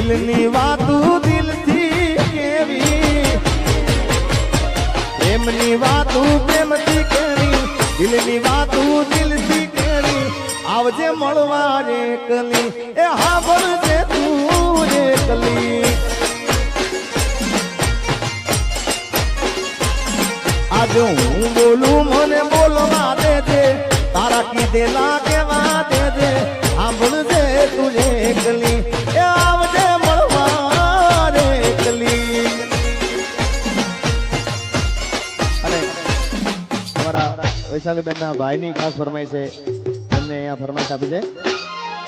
દિલની વાતું દિલથી કેવી, પ્રેમની વાતું પ્રેમથી કેવી, દિલની વાતું દિલથી કેવી. આવજે મળવા એકલી, એ હા બોલજે તું એકલી. આજે હું બોલું મને બોલવા દેજે, તારા કીધેલા કેવા દેજે. સાંભળજે તું એકલી, એ આવજે મળવા એકલી. અને અમારા વૈશાલીબેન ના ભાઈ ની ખાસ ફરમાઈ છે, એમને અહીંયા ફરમાઈશ આપી છે.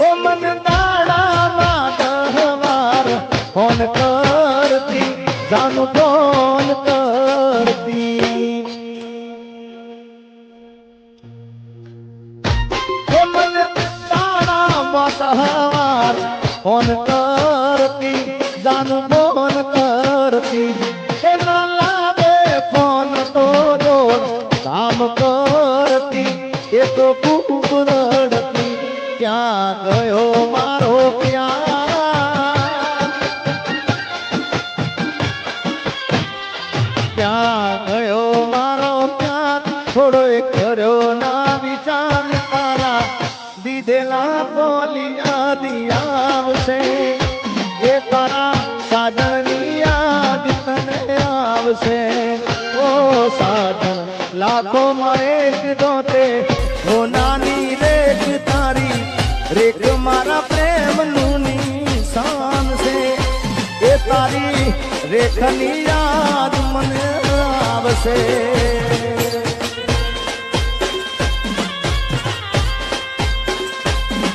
ઓ મન દાડામાં 10 વાર ફોન કરતી, જાનું ફોન કરતી. ઓ મન દાડામાં 10 વાર ફોન કરતી, જાનું ફોન કરતી. એ ના લાગે ફોન તો જોર કામ કરતી, એ તો ખૂબ રડતી. ક્યાં ગયો મારો પ્યાર, ક્યાં ગયો મારો પ્યાર. થોડો કર્યો ના વિચાર, તારા દીધેલા બોલી યાદી આવશે. એ તારા સાજણની યાદ તને આવશે. ઓ સાજણ લાખો માં એક દોતે, ઓ નાની રેખ તારી, રેખ મારા પ્રેમનું નિશાન છે. એ તારી રેખની યાદ મને આવશે.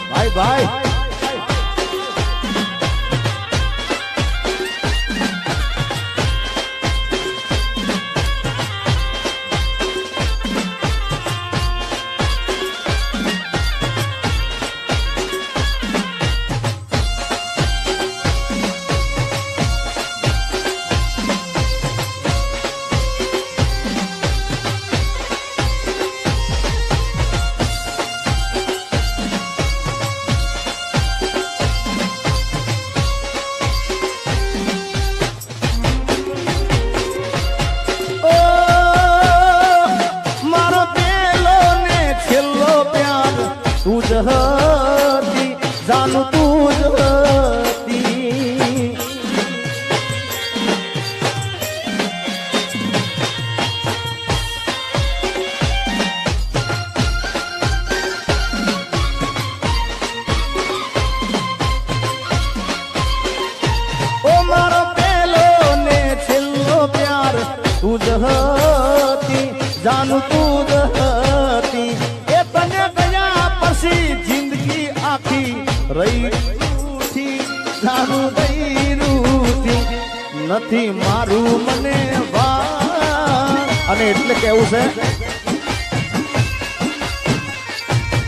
ભાઈ ભાઈ તું જ હતી, જાનું તું જ હતી. ઓ મારો પહેલો ને છેલ્લો પ્યાર તું જ હતી, જાનું તું જ હતી. એ તને ગયા પછી જિંદગી આખી રહી રૂઠી, જાનું રહી રૂઠી. નથી મારું મને વા, અને એટલે કેવું છે,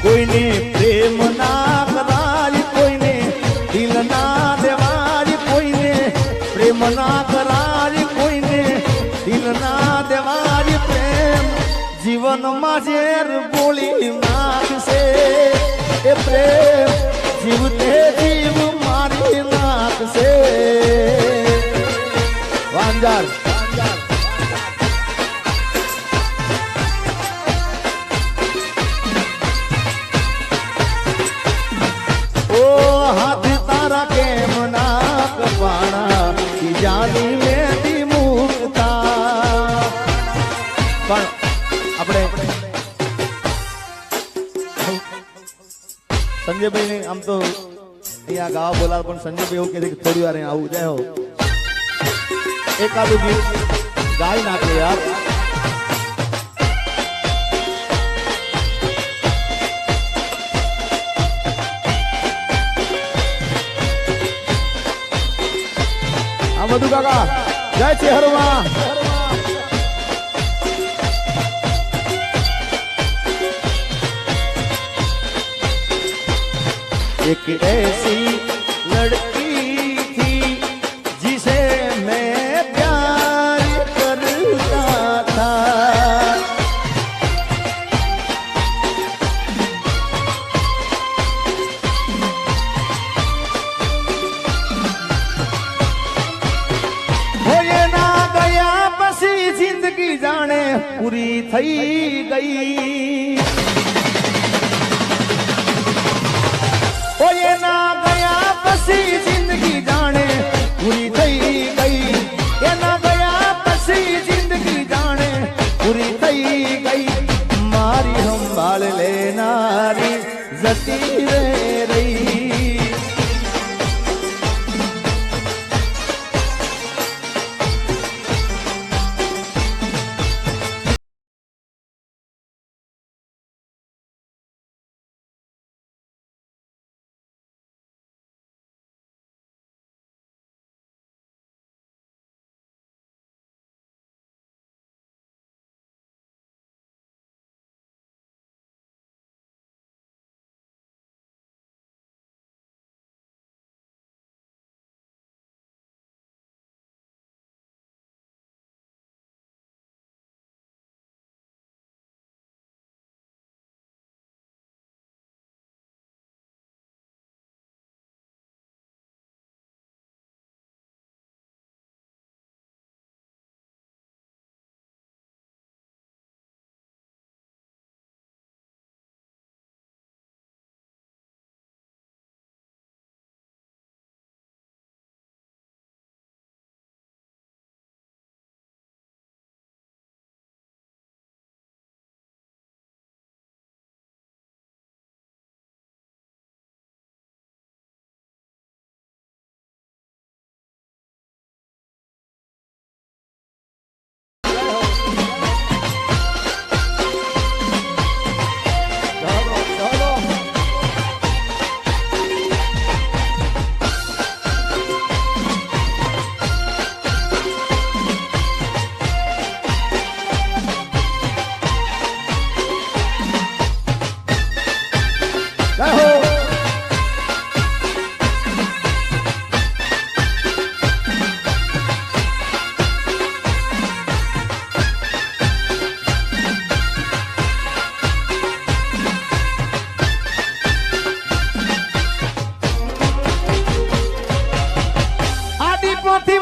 કોઈને પ્રેમ ના કરાય, કોઈને દિલ ના દેવાય, કોઈને પ્રેમ ના કરાય, કોઈને દિલ ના દેવાય. પ્રેમ જીવનમાં ઝેર બોલી નાખશે. એ પ્રેમ જીવતે જીવ મારી નાખશે. વાંજાર ઓ હાથ તારા કેમ ના કપાણા, જાની મેથી મુકતા. પણ આપણે સંજયભાઈ ને આમ તો અહીંયા ગાવા બોલાવ, પણ સંજયભાઈ એવું કહે છે કે થોડી વાર આવું જાય હો, એકાદું ગીત ગાઈ નાખે યાર. આ બધું કાકા જય છે હરવા. एक ऐसी लड़की थी जिसे मैं प्यार करता था, પૂરી થઈ ગઈ કોઈ ના ગયા પછી જિંદગી જાણે પૂરી થઈ ગઈ એના ગયા પછી જિંદગી જાણે પૂરી થઈ ગઈ મારી સંભાળ લેનારી જતી રે રહી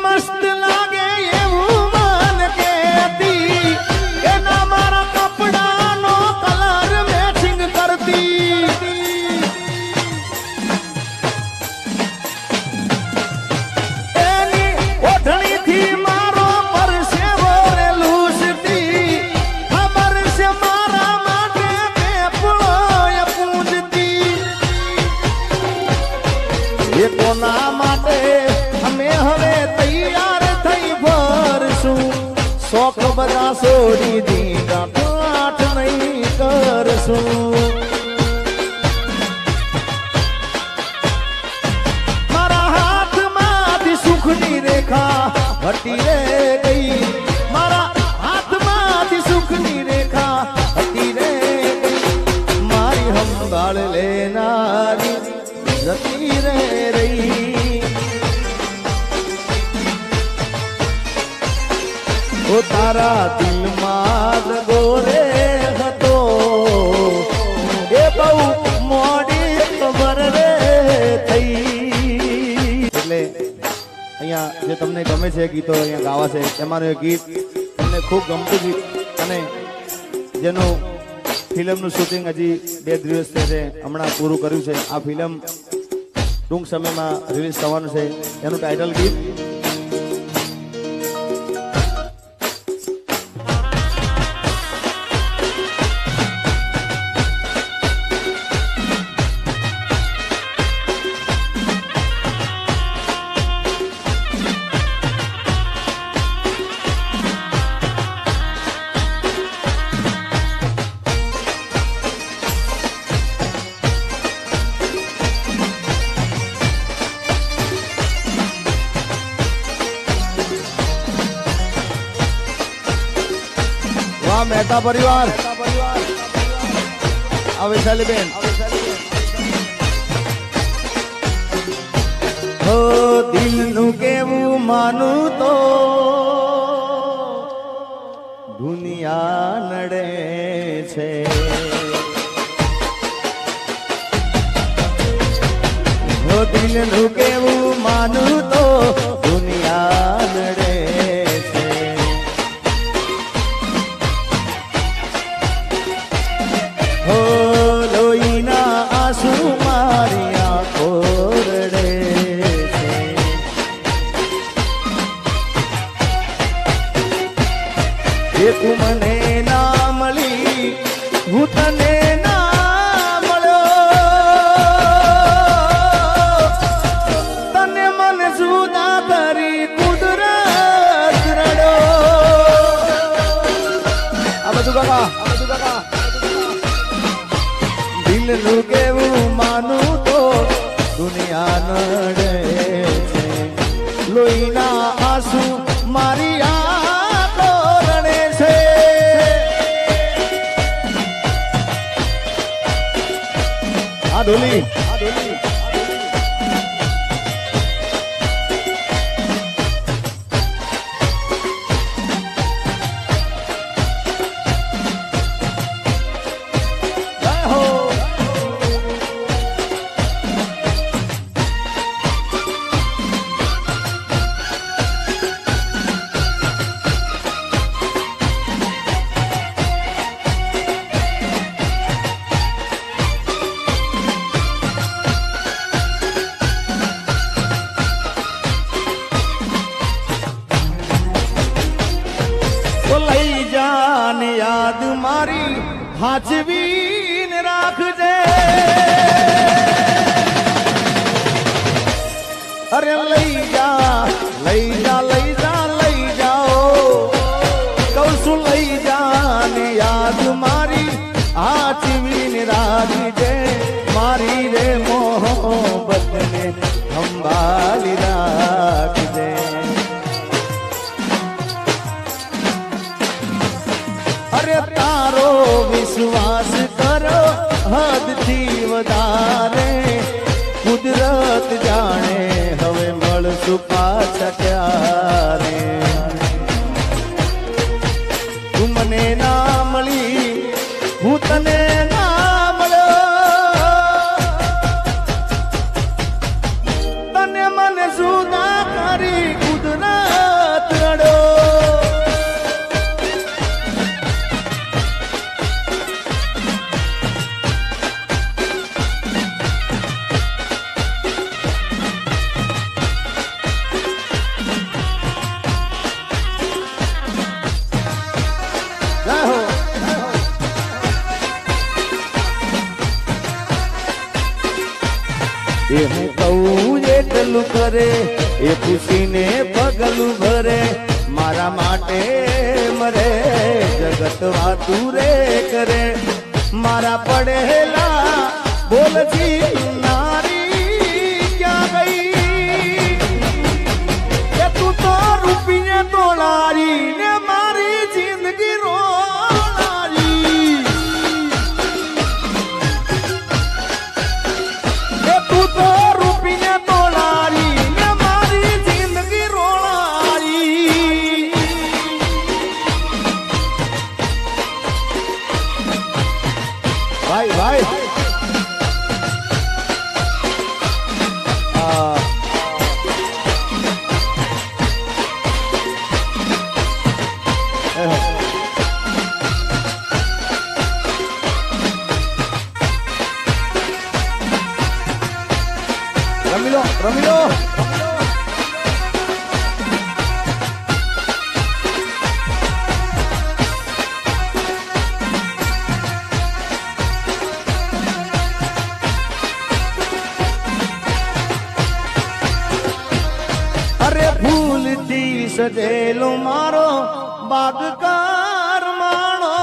મસ્ત લાગે એવું મન કેતી એના મારા કપડાનો કલર મેચિંગ કરતી એની ઓઢણીથી મારો પરસેવો રે લૂસતી ખબર છે મારા માટે પેપળોય પૂજતી એ કોના માટે અમે હવે તૈયાર થઈ ભરશું શોખ બધા છોડી દીધા પાઠ નહીં કરશું મારા હાથમાંથી સુખની રેખા હટી રે ગઈ મારા હાથમાંથી સુખની રેખા હટી રે ગઈ મારી સંભાળ લેનારી જતી રે રહી ઓ તારા દિલમાં ગોરે હતો એ બહુ મોડી ખબર રે થઈ એટલે અહીંયા જે તમને ગમે છે ગીતો અહીંયા ગાવા છે એમાંનું એક ગીત તમને ખૂબ ગમતું ગીત અને જેનું ફિલ્મનું શૂટિંગ હજી 2 દિવસ છે હમણાં પૂરું કર્યું છે આ ફિલ્મ ટૂંક સમયમાં રિલીઝ થવાનું છે એનું ટાઇટલ ગીત મહેતા પરિવાર વૈશાલી બેન હો દિલનું કેવું માનું તો દુનિયા નડે છે હો દિલનું કેવું માનું તો દુનિયા નડે એ તું મને ના મળી હું તને ના મળ્યો તને મને જુદા કરી કુદરત રડો આ બધું કાકા દિલનું કેવું માનું તો દુનિયા નડે છે લોહીના આંસુ મારી આંખો રડે છે આ ઢોલી યાદ મારી હાચવીને રાખજે અરે લઈ જા લઈ જા લઈ જા લઈ જાઓ કહું છું લઈ જા ને યાદ મારી હાચવીને રાખજે મારી રે મોહબ્બતને સંભાળી રાખજે અરે તારો વિશ્વાસ કરો હદથી વધારે કુદરત જાણે હવે મળશું પાછા ક્યારે તું મને ના મળી હું તને ના મળ્યો તને મને જુદા કરી કુદરત રડો એ હું કહું એટલું કરે એ ખુશીને પગલું ભરે મારા માટે મરે જગત વાતું રે કરે મારા પડેલા બોલથી નારી ક્યાં ગઈ કે તું તો રૂપિયા તોલારી ને મારી જિંદગી રોલારી કે તું તો રૂપિયા તોલારી ને મારી જિંદગી રોલારી ભાઈ ભાઈ રમી લો રમી લો અરે ફૂલથી સજેલો મારો બાગકાર માણો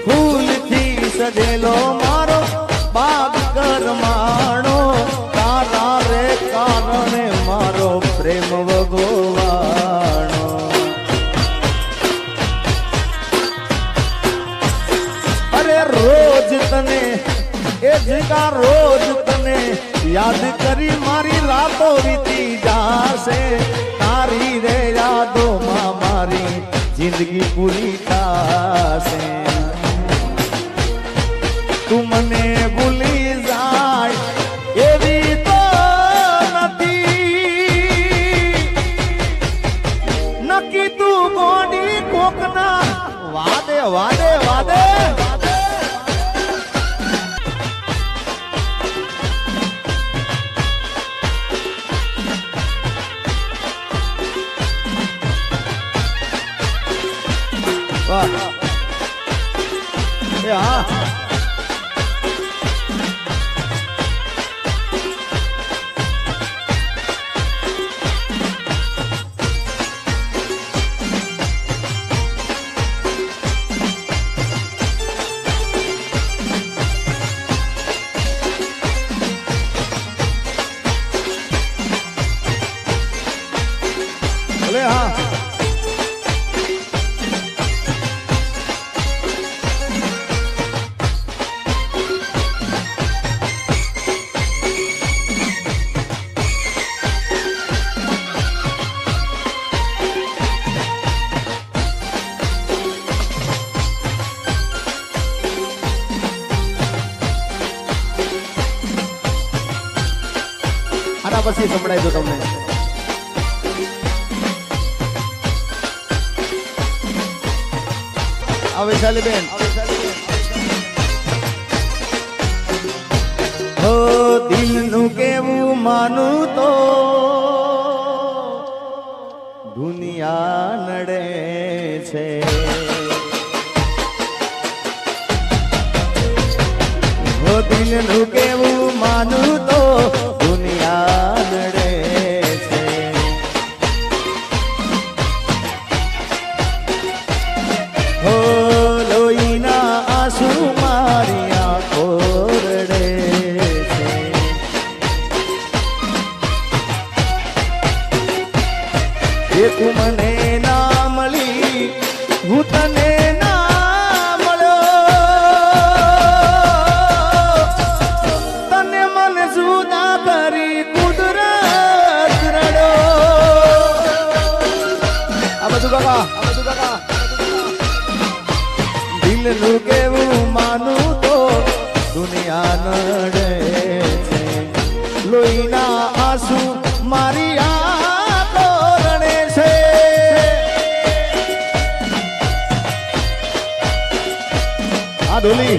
ફૂલથી સજેલો મારો બાગકાર માણો તારા રે કારણે મારો પ્રેમ ભગવાણો અરે રોજ તને એ જીગા રોજ તને યાદ કરી મારી રાતો વીતી જાશે તારી રે યાદોમાં મારી જિંદગી પૂરી થાશે તું મને ભૂલી જાય એવી તો નથી નક્કી તું ગોડી કોકના વાદે વાદે વાદે આના પછી સંભળાય તો તમને વૈશાલી બેન હો દિલનું કેવું માનું તો દુનિયા નડે છે હો દિલનું કેવું માનું તો દુનિયા નડે છે હો લોહીના આંસુ મારી આંખો રડે છે એ તું મને ના મળી હું તને ના મળ્યો તને મને જુદા કરી કુદરત રડો આ બધું કાકા દિલનું કેવું માનું તો દુનિયા નડે છે લોહીના આંસુ મારી આંખો રડે છે આ ડોલી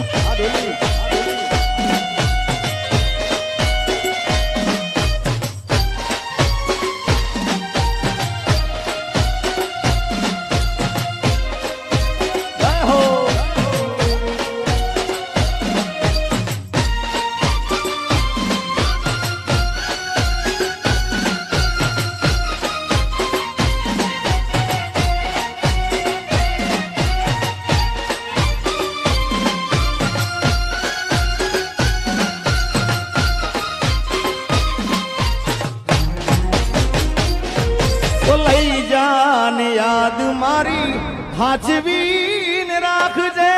લઈ જાને યાદ મારી હાચવીને રાખજે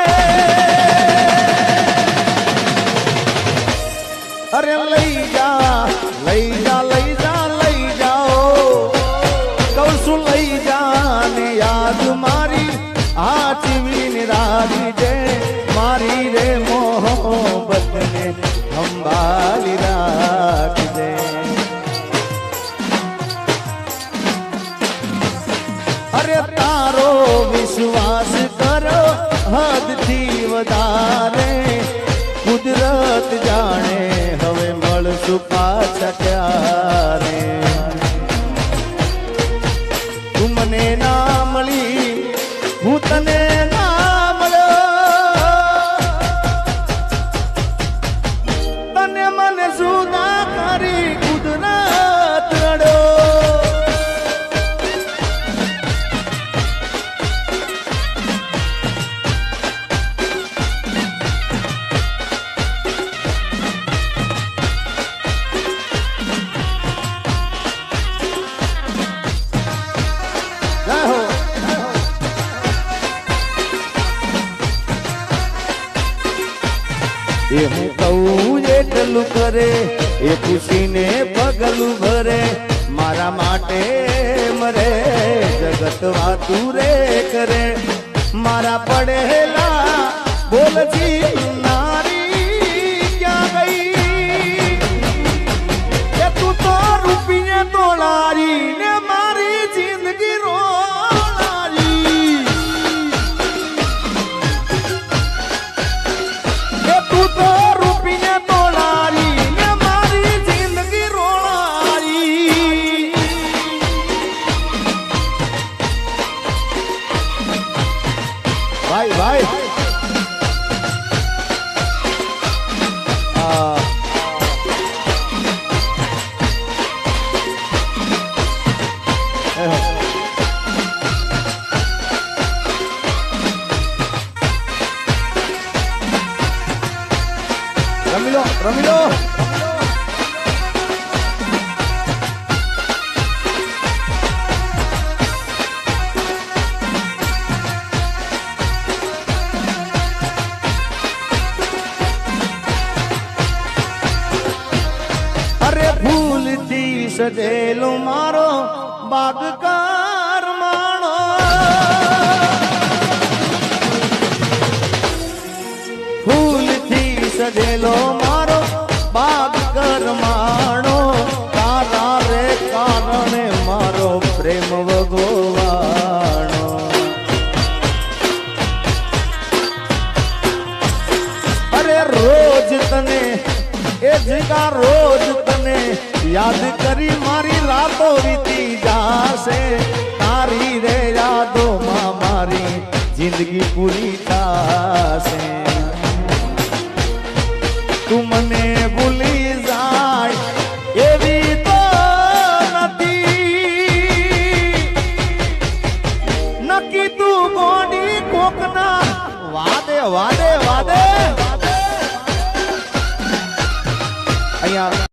અરે લઈ જા લઈ જા લઈ જા લઈ જાઓ કહું છું લઈ જાને યાદ મારી હાચવીને રાખજે મારી રે મોહબ્બતને સંભાળી રાખજે અરે તારો વિશ્વાસ કરો હદથી વધારે કુદરત જાણે હવે મળશું પાછા ક્યારે તું મને ના મળી હું તને ના મળ્યો તને મને જુદા કરી કુદરત રડો એ હું કહું એટલું કરે એ ખુશીને પગલું ભરે મારા માટે મરે જગત વાતું રે કરે મારા પડેલા બોલજી નારી ક્યાં ગઈ કે તું તો રૂપિયે તોડારી ને મારી જિંદગી રોલારી કે તું તો રૂપિયે તોડારી ને મારી જિંદગી રોલારી ભાઈ ભાઈ રમી લો અરે ભૂલથી સજેલો મારો બાગકાર માણો ફૂલથી સજેલો મારો બાગ કરમાણો તારા એ જીગા રોજ તને યાદ કરી મારી રાતો વીતી જાશે તારી રે યાદોમાં મારી જિંદગી પૂરી થાશે તું મને ભૂલી જાય એવી તો નથી નક્કી તું ગોડી કોકના વાદે વાદે વાદે અહીંયા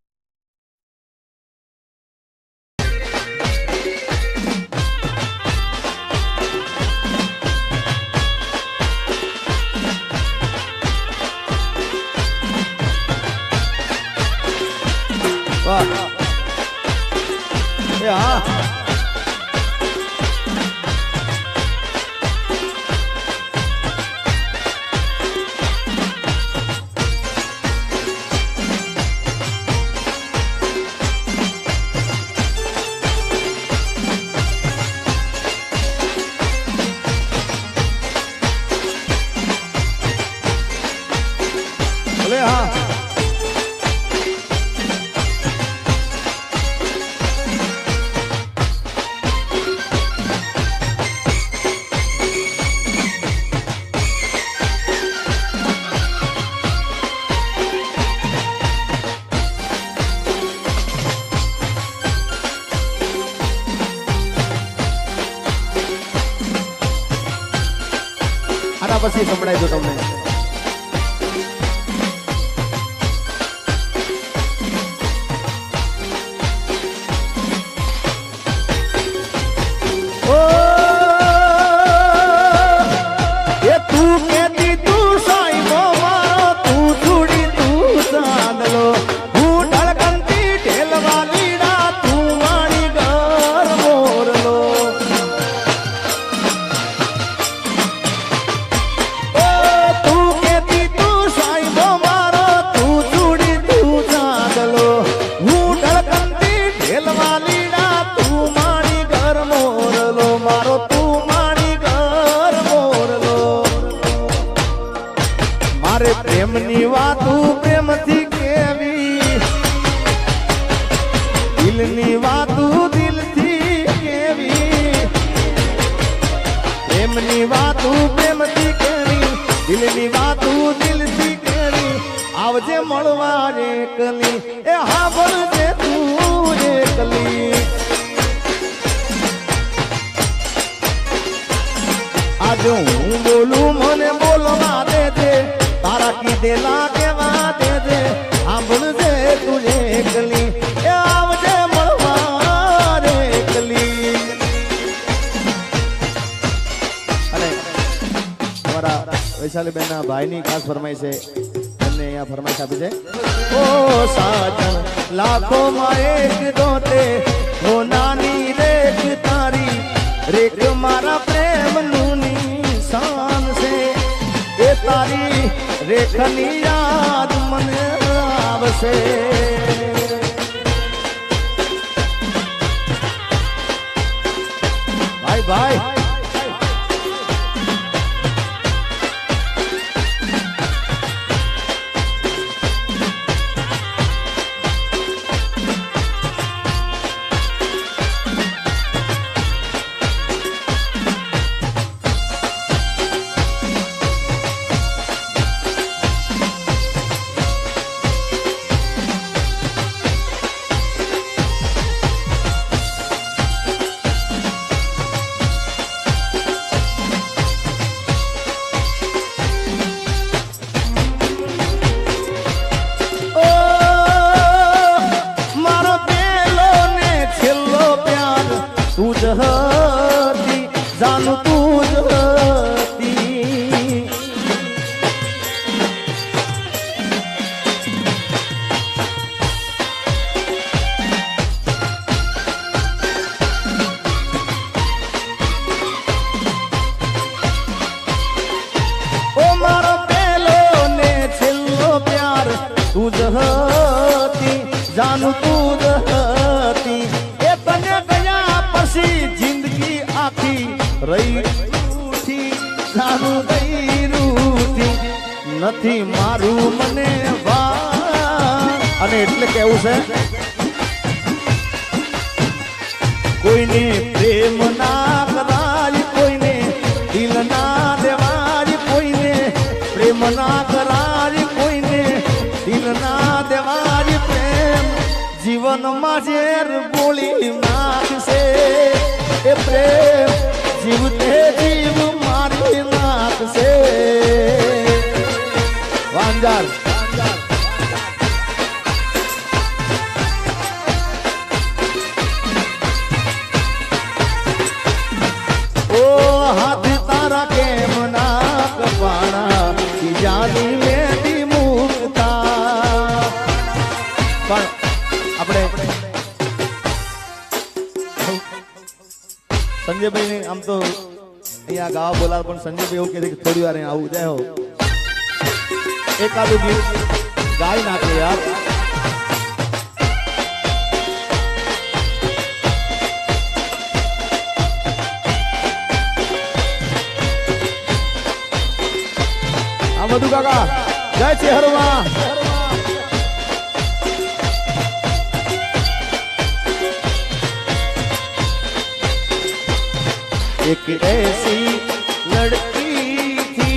વાહ એ હા ભલે હા આના પછી સંભળાય તો તમને પ્રેમની વાતું પ્રેમથી કેવી દિલની વાતું દિલથી કેવી પ્રેમની વાતું પ્રેમથી કેવી દિલની વાતું દિલથી કેવી આવજે મળવા એકલી એ હા બોલજે તું એકલી આજે હું બોલું મને બોલવા દેજે તારા કીધેલા કેવા દેજે સાંભળજે તું એકલી એ આવજે મળવા એકલી અને અમારા વૈશાલીબેનના ભાઈની ખાસ ફરમાઈ છે એમને અહીંયા ફરમાઈશ આપી છે ઓ સાજન લાખોમાં એક દોતે ઓ નાની રેખ તારી રેખ મારા પ્રેમનું નિશાન છે એ તારી રેખની યાદ મને આવશે ભાઈ ભાઈ હતી જાનું તું જ હતી ઓ મારો પેલો ને છેલ્લો પ્યાર તું જ હતી જાનું તું જ હતી એ તને ગયા પછી જિંદગી આખી રહી રૂઠી જાનું ગઈ રૂઠી નથી મારું મને વા અને એટલે કેવું છે કોઈને પ્રેમ ના કરાય કોઈને દિલ ના દેવાય કોઈને પ્રેમ ના કરાય કોઈને દિલ ના દેવાય પ્રેમ જીવનમાં ઝેર ગોળી નાખશે એ પ્રેમ જીવતે જીવ મારી નાખશે વાંજાર હાથ તારા કેમ ના કપાણા બીજાની મેદી મુકતા પણ આપણે સંજયભાઈ ને આમ તો અહીંયા ગાવા બોલાવ પણ સંજયભાઈ એવું કહે છે કે થોડી વાર આવું જાય હો એકાદું ગીત ગાઈ નાખે યાર મધુ કાકા જય છે હરવા एक ऐसी लड़की थी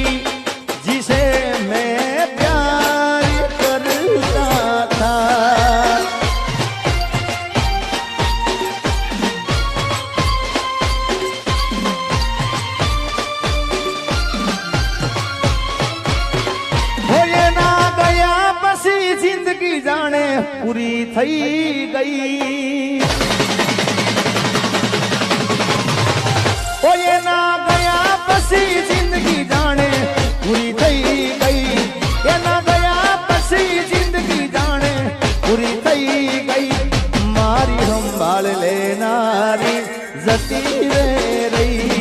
जिसे मैं प्यार करता था हो ये ना गया बसी जिंदगी जाने पूरी થઈ ગઈ कोई ना गया पसी जिंदगी जाने पूरी થઈ ગઈ એ ના ગયા પસી જિંદગી જાણે પૂરી થઈ ગઈ મારી સંભાળ લેનારી જતી રે રહી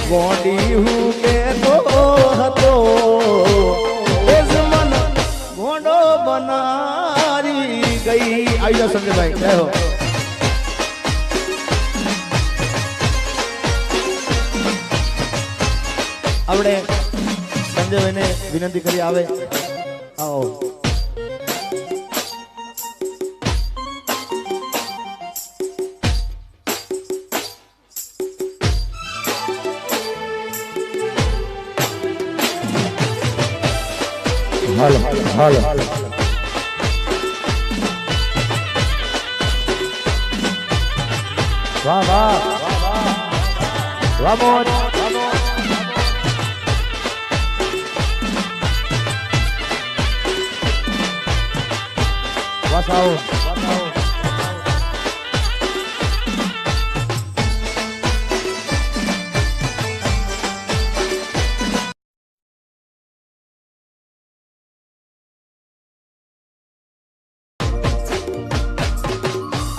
ગોડી હું કેતો હતો એ જ મન ગોડો બનારી ગઈ. આવી જાઓ સંજયભાઈ, જય હો. આપણે સંજયભાઈને વિનંતી કરી આવે. આવો. હાલો હાલો વાહ વાહ વાહ મોજ વાહ સાઉ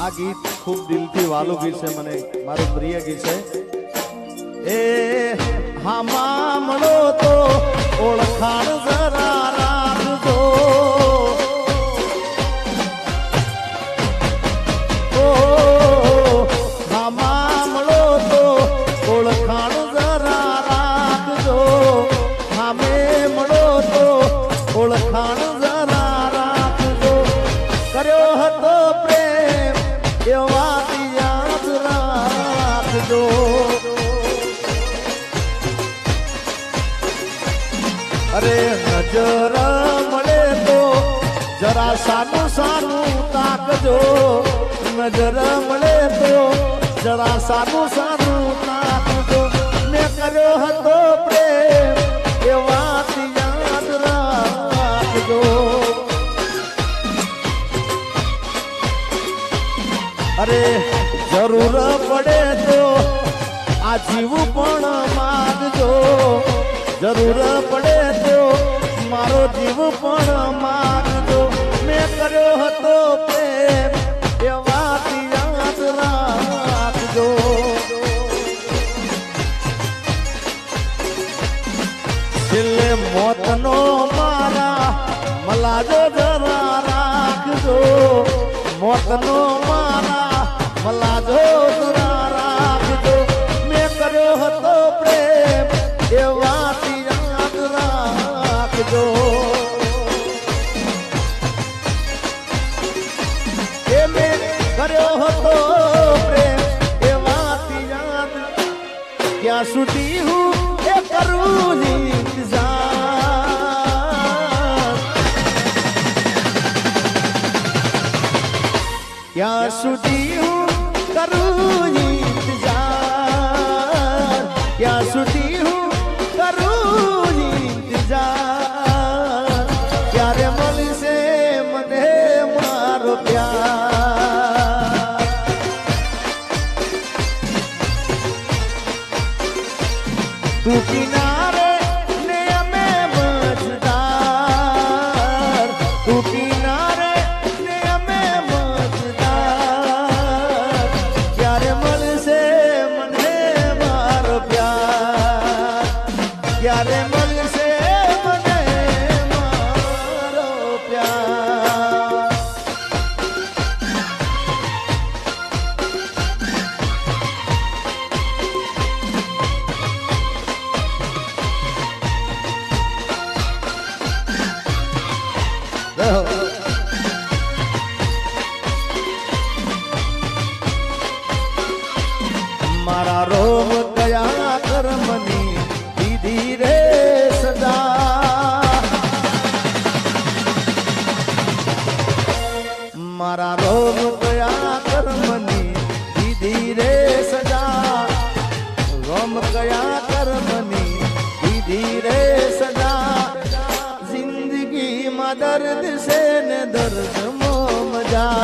આ ગીત ખૂબ દિલથી વાલું ગીત છે, મને મારું પ્રિય ગીત છે. એ હામાં મળો તો ઓળખાણ જરા રાખજો. ઓ હામાં મળો તો ઓળખાણ જરા રાખજો. હામે મળો તો ઓળખાણ જરા રાખજો. કર્યો હતો પ્રેમ એ વાત યાદ રાખજો. અરે નજર મળે તો જરા સાનું સાનું તાકજો. નજર મળે તો જરા સાનું સાનું તાકજો. મેં કર્યો હતો પ્રેમ એ વાત યાદ રાખજો. અરે જરૂર પડે તો આ જીવું પણ માગજો. જરૂર પડે તો મારો જીવ પણ માગજો. મેં કર્યો હતો પ્રેમ એ વાત યાદ રાખજો. છેલ્લે મોતનો મારા મલાજો જરા રાખજો. મોતનો મારા મલાજો જરા રાખજો. મેં કર્યો હતો પ્રેમ એ વાત યાદ રાખજો. એ મેં કર્યો હતો પ્રેમ એ વાત યાદ. ક્યાં સુધી હું એ કરું ઇંતજાર. ક્યાં સુધી હું કરું ઇંતજાર. ક્યાં સુધી હું કરું ઇંતજાર. ક્યારે મળશે મને મારો પ્યાર. તું કિનારે ને અમે મજદાર. તું કિનારે ને અમે મજદાર. ક્યારે મળશે મને મારો પ્યાર. ક્યારે મળશે મને મારો પ્યાર. મારા રોમ કયા કર્મની દીધી રે સદા. મારા રોમ કયા કર્મની દીધી રે સદા. રોમ કયા કર્મની દીધી રે સદા. જિંદગીમાં દર્દ છે ને દર્દ મો મજા.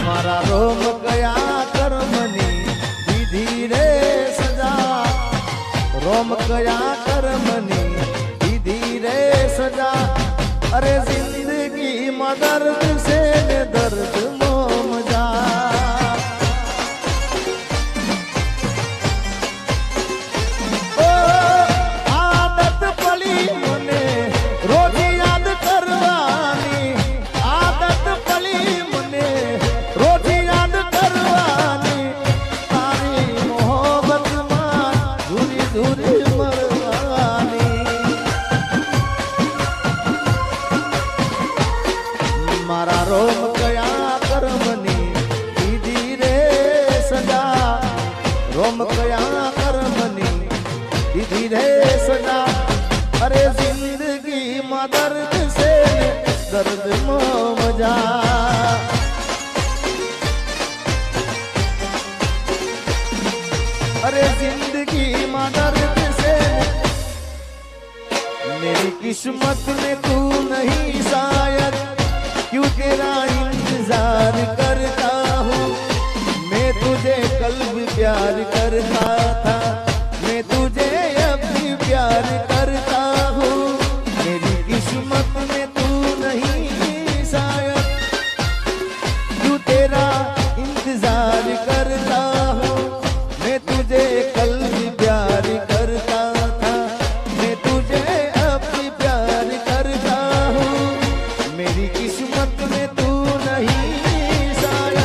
મારા રોમ કયા કર્મની દીધી રે સજા. રોમ કયા કર્મની દીધી રે સજા. અરે જિંદગીમાં દર્દ છે ને દર્દ મો મજા. दर्द मो मजा अरे जिंदगी मां दर्द से मेरी किस्मत में तू नहीं शायद क्यों तेरा इंतजार करता हूँ मैं तुझे कल भी प्यार करता था मैं तुझे अब भी प्यार करता हूँ मेरी किस्मत में तू नहीं शायद क्यों तेरा इंतजार करता हूँ मैं तुझे कल भी प्यार करता था मैं तुझे अब भी प्यार करता हूँ मेरी किस्मत में तू नहीं शायद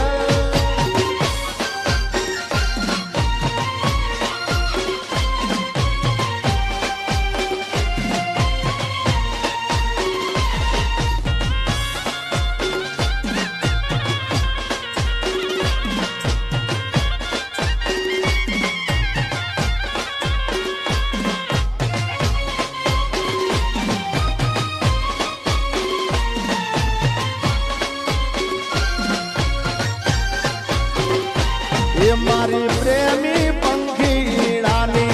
ये मारी प्रेमी पंखीड़ानी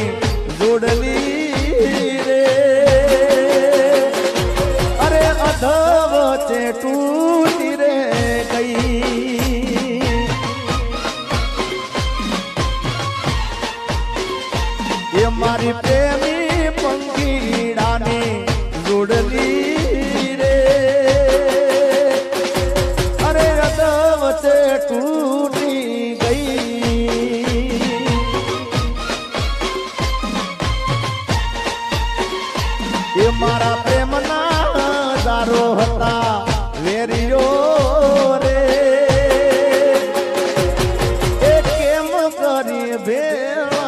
जोड़ली रे अरे अधवचे टूटी रे गई ये मारी प्रेमी पंखीड़ानी जोड़ली रे अरे अधवचे टूटी ये मारा प्रेम ना दारो हता वेरियो रे ए केम करी भेवा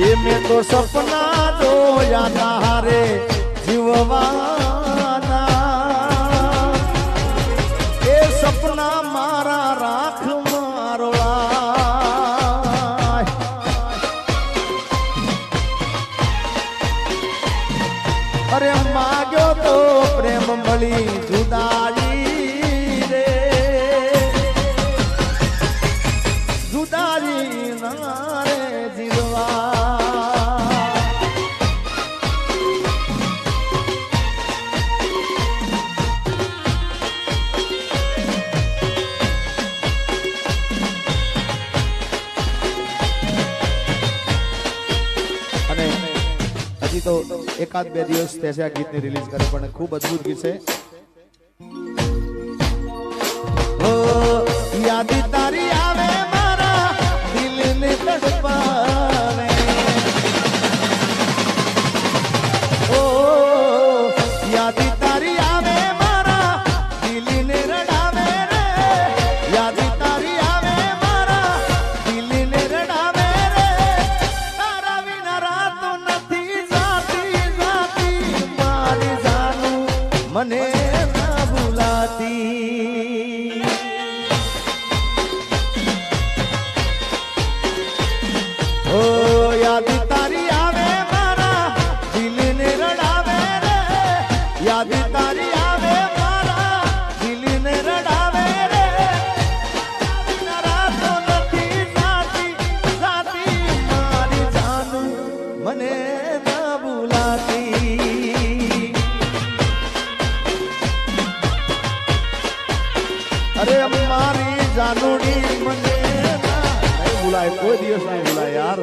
ये मैं तो सपना जोया तारे जीववाना सपना मारा राख मारोला अरे माग्यो तो प्रेम मળી जुदाई रे जुदाई ना रे जीवा तो एकाद बे दिवस त्याचे आ गीत ने रिलीज करे पण खूब अद्भुत गीत है ओ याद तारी आवे मारा दिल ने तड़पावे ओ याद तारी आवे मारा दिल ने रड़ावे रे याद तारी आवे मारा दिल ने रड़ावे रे तारा बिना रात नथी मने ना भूलाती ओ याद तारी आवे मारा दिल ने रड़ावे रे याद तारी आवे मारा दिल ने रड़ावे रे बिना रातो नथी जाती जाती मारी जानू मने ना भूलाती अरे मारी जानूड़ी मने नहीं भुलाए कोई दिवस नहीं भुलाए यार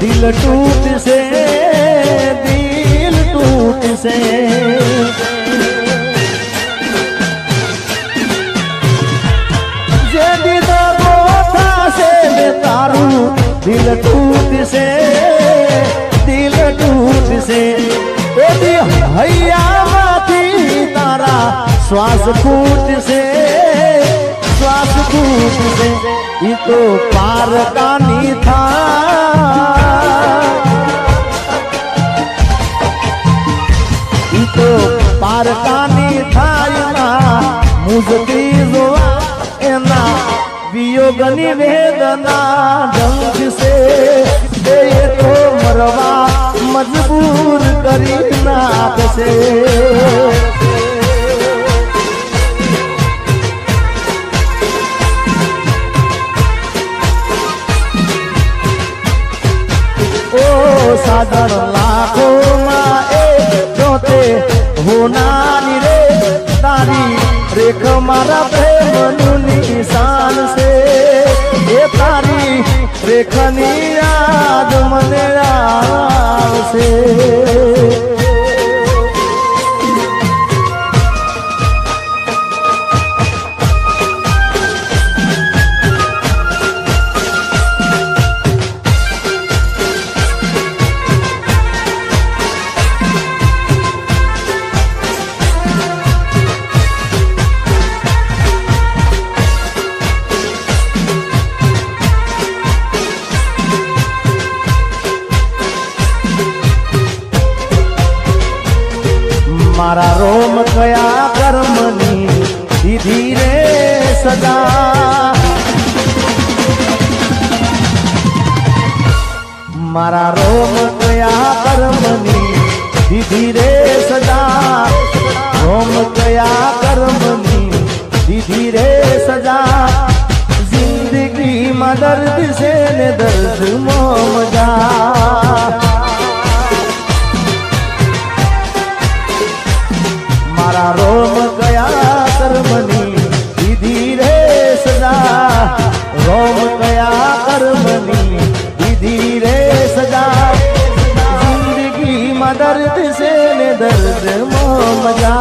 दिल टूट से दिल टूट से जे दीदा गोथा से तारू दिल टूट से दिल टूट से ओदी हैया माथी तारा श्वास फूट से श्वास फूट से ये तो पार कानी था ये तो पार कानी था ना मुझकी जोआ एना वियोगनी वेदना ढंग से ये तो मरवा मजबूर करी नाक से साधन लाखों जोते होना रे तारी रेख मारा प्रेम निशान से ये तारी रेखनी याद मने से मारा रोम कया कर्मनी दीदी रे सदा मारा रोम कया कर्मनी दीदी रे सदा रोम कया कर्म दर्द से ने दर्द मजा मारा रोम गया कर्मनी दीदी रे सजा रोम गया कर्मनी दीदी रे सजा जिंदगी में दर्द से ने दर्द मजा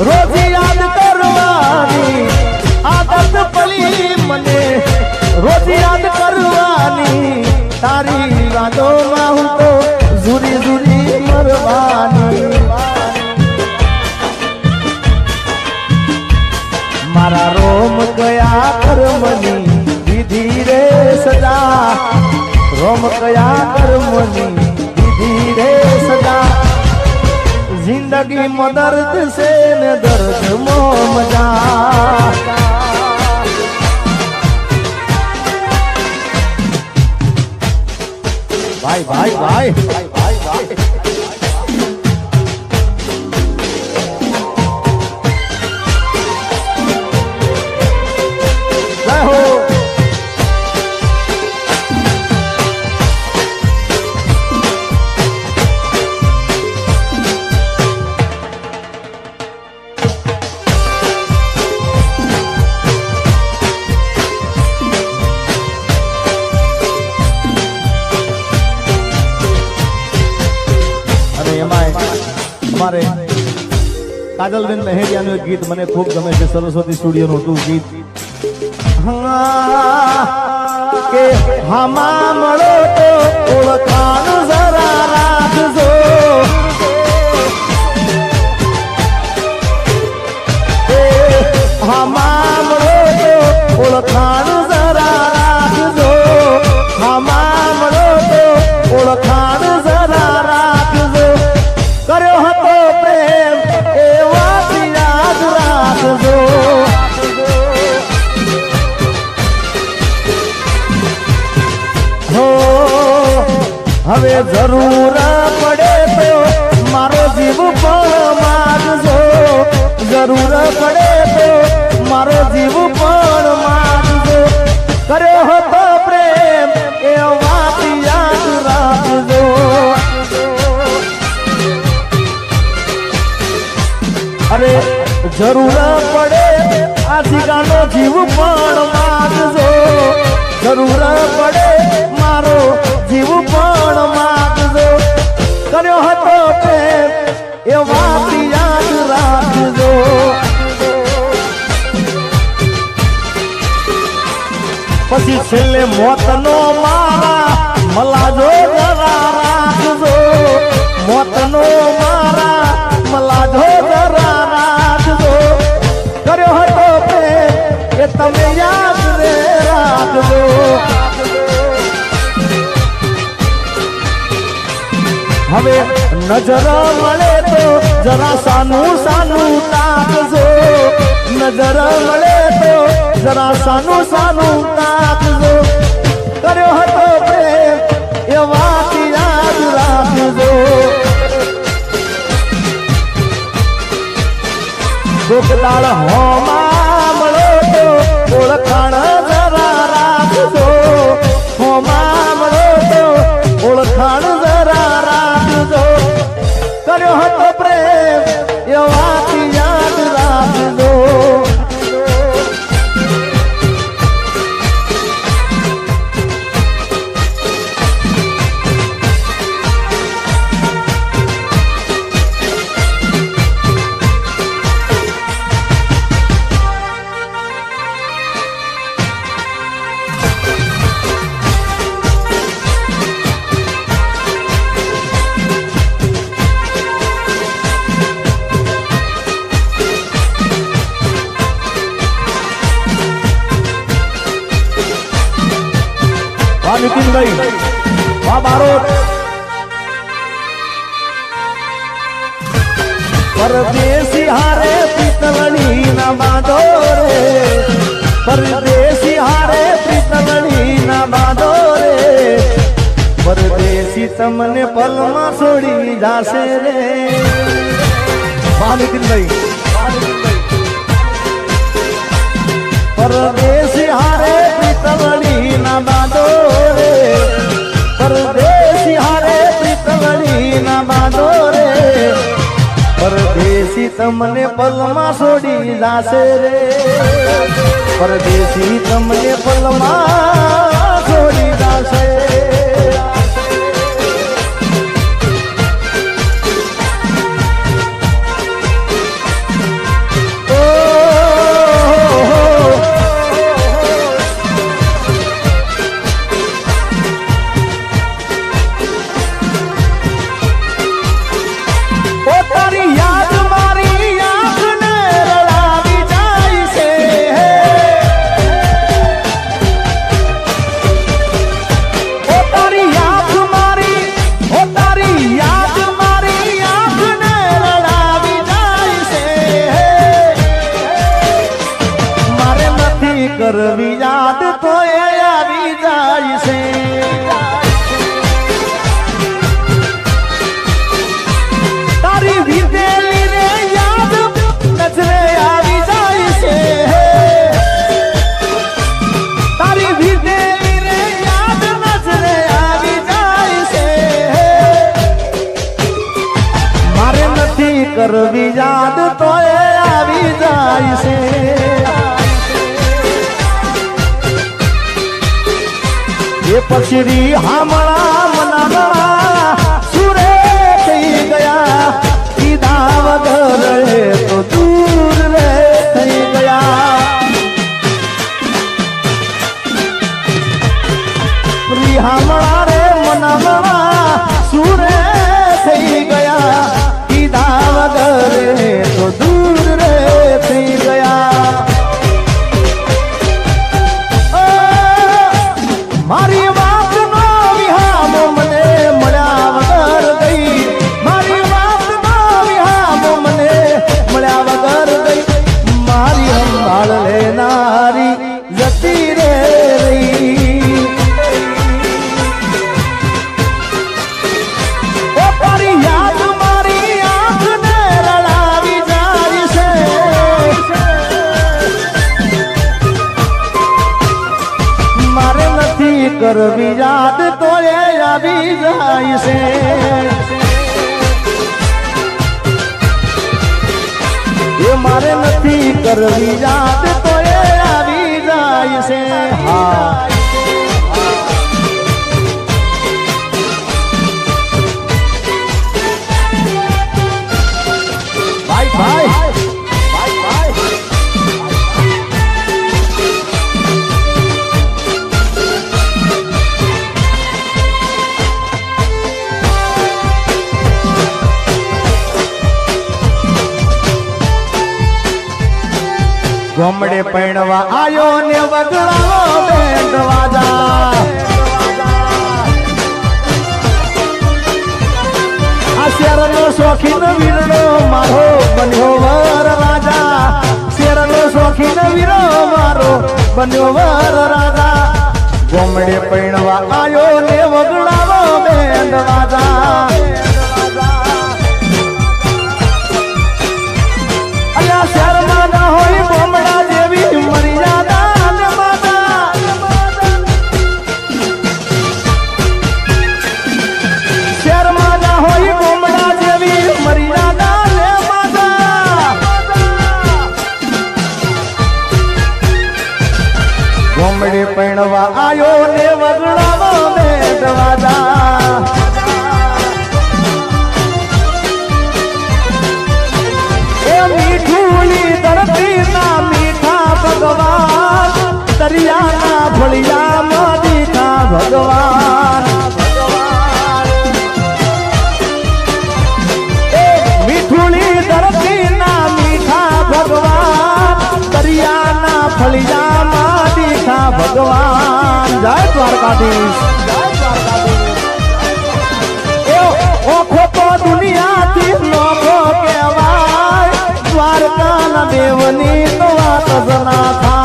रोज याद करवानी आदत पली मने रोज याद करवानी तारी यादों में हूँ तो जुरी जुरी मरवानी मारा रोम गया कर्मनी दीदी रे सजा रोम गया कर्मनी दीदी रे सजा जिंदगी में दर्द से न दर्द मो मजा भाई भाई भाई भाई भाई भाई जय हो हमारे काजलबेन लहेरियाનું એક ગીત મને ખૂબ ગમે છે સરસ્વતી સ્ટુડિયોનું હતું ગીત કે હમા મળો તો ઓળખાણ જરા રાખજો હમા મળો તો ઓળખાણ જરા રાખજો હમા મળો તો ઓળખાણ જરા રાખજો કર્યો હતો પ્રેમ એ વાત યાદ રાખજો હો હવે જરૂર પડે તો મારો જીવ પણ માગજો જરૂર પડે તો મારો જીવ પણ માગજો કર્યો હતો પ્રેમ એ વાત યાદ રાખજો અરે જરૂર પડે આ જીગાનો જીવ પણ માગજો જરૂર પડે મારો જીવ પણ માગજો કર્યો હતો પ્રેમ એ વાત યાદ રાખજો પછી છેલ્લે મોતનો મારા મલાજો જરા રાખજો મોતનો મારા મલાજો જરા રાખજો કર્યો હતો પ્રેમ એ તમે યાદ રે રાખજો હવે નજર મળે તો જરા સાનું સાનું તાકજો નજર મળે તો જરા સાનું સાનું તાકજો કર્યો હતો પ્રેમ એ વાત યાદ રાખજો ગોકલાળ હોમા મળો તો ઓળખાણ જરા રાખજો હોમા મળો તો ઓળખાણ જરા રાખજો કર્યો હતો પ્રેમ એ વાત યાદ રાખજો નીતિનભાઈ વાહ બારોટ પરદેશી હારે પિતલણી ના બાંધો રે પરદેશી હારે પિતલણી ના બાંધો રે પરદેશી તમને પલમાં છોડી જાશે રે નીતિનભાઈ પરદેશી હારે પ્રીતવણી ના બાંધો રે પરદેશી હારે પ્રીતવણી ના બાંધો રે પરદેશી તમને પલમાં છોડી જાશે રે પરદેશી તમને પલમાં છોડી જાશે કરવી યાદ તો એ આવી જાય છે તારી વીતેલી રે યાદ નજરે આવી જાય છે તારી વીતેલી રે યાદ નજરે આવી જાય છે મારે નથી કરવી યાદ તો એ આવી જાય છે એ પછડી હામળા મનાગણા સુરે થઈ ગયા કીધા વગર રે તો દૂર રે થઈ ગયા હામળા રે મનાગણા સુરે થઈ ગયા કીધા વગર રે તો દૂર રે થઈ ગયા મારી વાત નો વિહામો મને મળ્યા વગર ગઈ મારી વાત નો વિહામો મને મળ્યા વગર ગઈ મારી સંભાળ લેનારી જતી રે રહી તારી યાદ મારી આંખને રડાવી જાય છે મારે નથી કરવી યાદ તો એ આવી જાય છે એ મારે નથી કરવી યાદ તો એ આવી જાય છે હા ભાઈ ભાઈ ગોમડે પૈણવા આયો ને વગડાવો બેન્ડ વાજા આ શેરનો શોખીન વીરનો મારો બન્યો વર રાજા શેરનો શોખીન વીરો મારો બન્યો વર રાજા ગોમડે પૈણવા આયો ને વગડાવો બેન્ડ વાજા અલ્યા શેરમાં ના હોય ગોમડા જેવી મર્યાદા ને માતા શેરમાં ના હોય ગોમડા જેવી મર્યાદા ને માતા ગોમડે પૈણવા આયો ને વગડાવો બેન્ડ વાજા મીઠુલી ધરતી ના મીઠા ભગવાન દરિયાના ફળિયામાં દીઠા ભગવાન મીઠુલી ધરતી ના મીઠા ભગવાન દરિયાના ફળિયામાં દીઠા ભગવાન જય દ્વારકાધીશ ઓખો તો દુનિયાથી નોખો કહેવાય દ્વારકાના દેવની તો વાત જ ના થાય